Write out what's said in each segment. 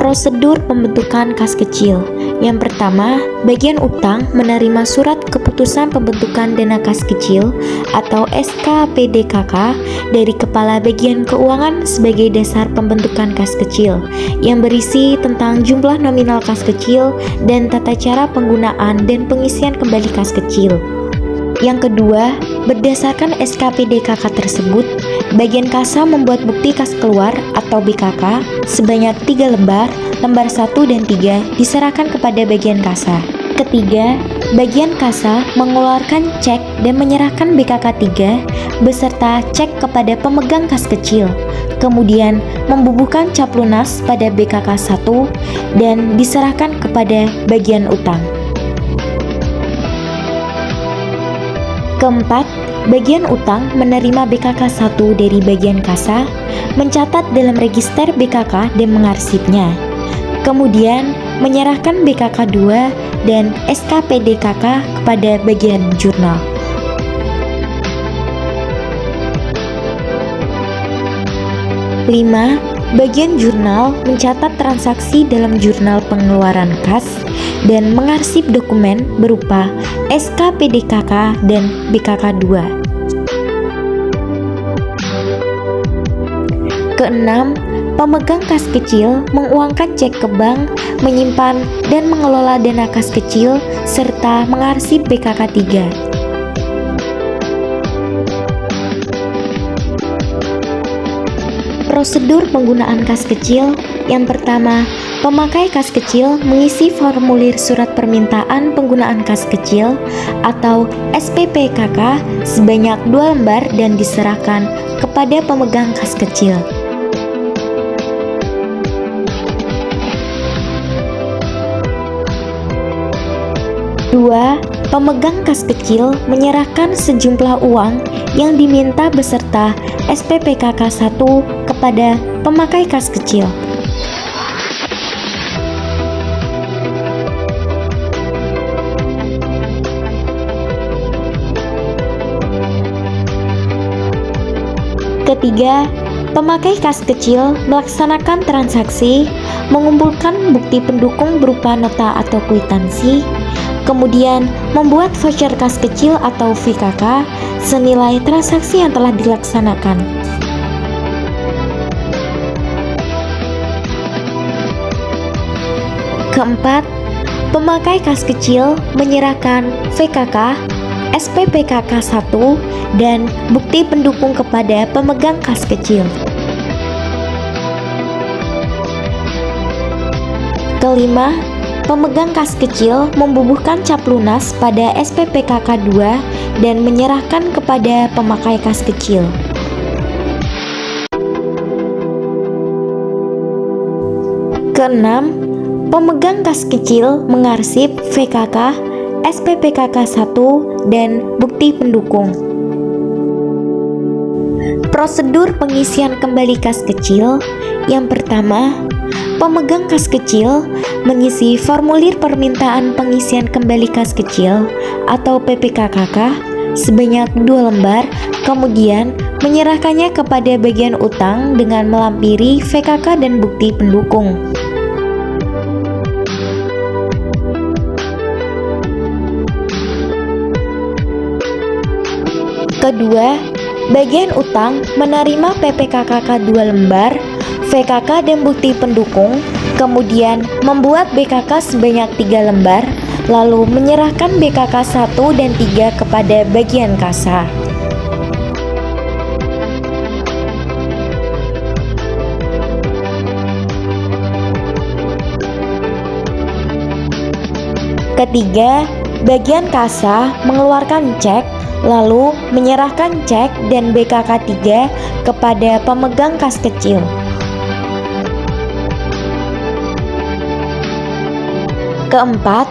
Prosedur pembentukan kas kecil. Yang pertama, bagian utang menerima surat keputusan pembentukan dana kas kecil atau SKPDKK dari Kepala Bagian Keuangan sebagai dasar pembentukan kas kecil yang berisi tentang jumlah nominal kas kecil dan tata cara penggunaan dan pengisian kembali kas kecil. Yang kedua, berdasarkan SKPDKK tersebut, bagian kasa membuat bukti kas keluar atau BKK sebanyak 3 lembar, lembar 1 dan 3 diserahkan kepada bagian kasa. Ketiga, bagian kasa mengeluarkan cek dan menyerahkan BKK 3 beserta cek kepada pemegang kas kecil, kemudian membubuhkan cap lunas pada BKK 1 dan diserahkan kepada bagian utang. Keempat, bagian utang menerima BKK 1 dari bagian kasa, mencatat dalam register BKK dan mengarsipnya. Kemudian menyerahkan BKK 2 dan SKPDKK kepada bagian jurnal. Lima, bagian jurnal mencatat transaksi dalam jurnal pengeluaran kas dan mengarsip dokumen berupa SKPDKK dan BKK 2. Keenam, pemegang kas kecil menguangkan cek ke bank, menyimpan dan mengelola dana kas kecil serta mengarsip BKK 3. Prosedur penggunaan kas kecil. Yang pertama, pemakai kas kecil mengisi formulir surat permintaan penggunaan kas kecil atau SPPKK sebanyak 2 lembar dan diserahkan kepada pemegang kas kecil. Dua, pemegang kas kecil menyerahkan sejumlah uang yang diminta beserta SPPKK 1 kepada pemakai kas kecil. Ketiga, pemakai kas kecil melaksanakan transaksi, mengumpulkan bukti pendukung berupa nota atau kwitansi, kemudian membuat voucher kas kecil atau VKK senilai transaksi yang telah dilaksanakan. Keempat, pemakai kas kecil menyerahkan VKK, SPPKK 1, dan bukti pendukung kepada pemegang kas kecil. Kelima, pemegang kas kecil membubuhkan cap lunas pada SPPKK 2 dan menyerahkan kepada pemakai kas kecil. Keenam, pemegang kas kecil mengarsip VKK, SPPKK 1, dan bukti pendukung. Prosedur pengisian kembali kas kecil. Yang pertama, pemegang kas kecil mengisi formulir permintaan pengisian kembali kas kecil atau PPKKK sebanyak 2 lembar, kemudian menyerahkannya kepada bagian utang dengan melampiri VKK dan bukti pendukung. Kedua, bagian utang menerima PPKKK 2 lembar, VKK dan bukti pendukung, kemudian membuat BKK sebanyak 3 lembar, lalu menyerahkan BKK 1 dan 3 kepada bagian kasa. Ketiga, bagian kasa mengeluarkan cek, lalu menyerahkan cek dan BKK 3 kepada pemegang kas kecil. Keempat,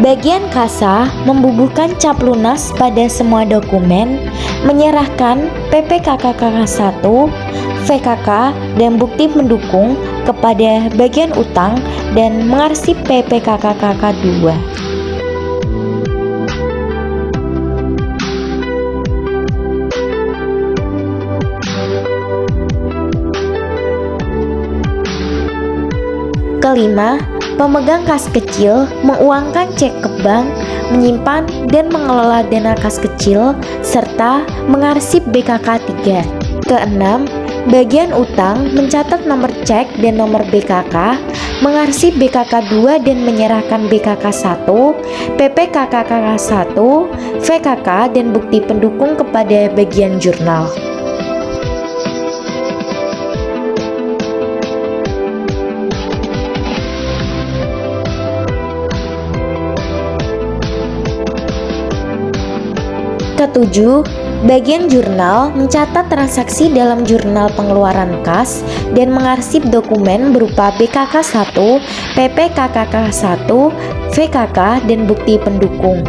bagian kasa membubuhkan cap lunas pada semua dokumen, menyerahkan PPKKK 1, VKK, dan bukti pendukung kepada bagian utang dan mengarsip PPKKK 2. Kelima, pemegang kas kecil menguangkan cek ke bank, menyimpan dan mengelola dana kas kecil, serta mengarsip BKK 3. Keenam, bagian utang mencatat nomor cek dan nomor BKK, mengarsip BKK 2 dan menyerahkan BKK 1, PPKKK 1, VKK dan bukti pendukung kepada bagian jurnal. Ketujuh, bagian jurnal mencatat transaksi dalam jurnal pengeluaran kas dan mengarsip dokumen berupa BKK 1, PPKKK 1, VKK, dan bukti pendukung.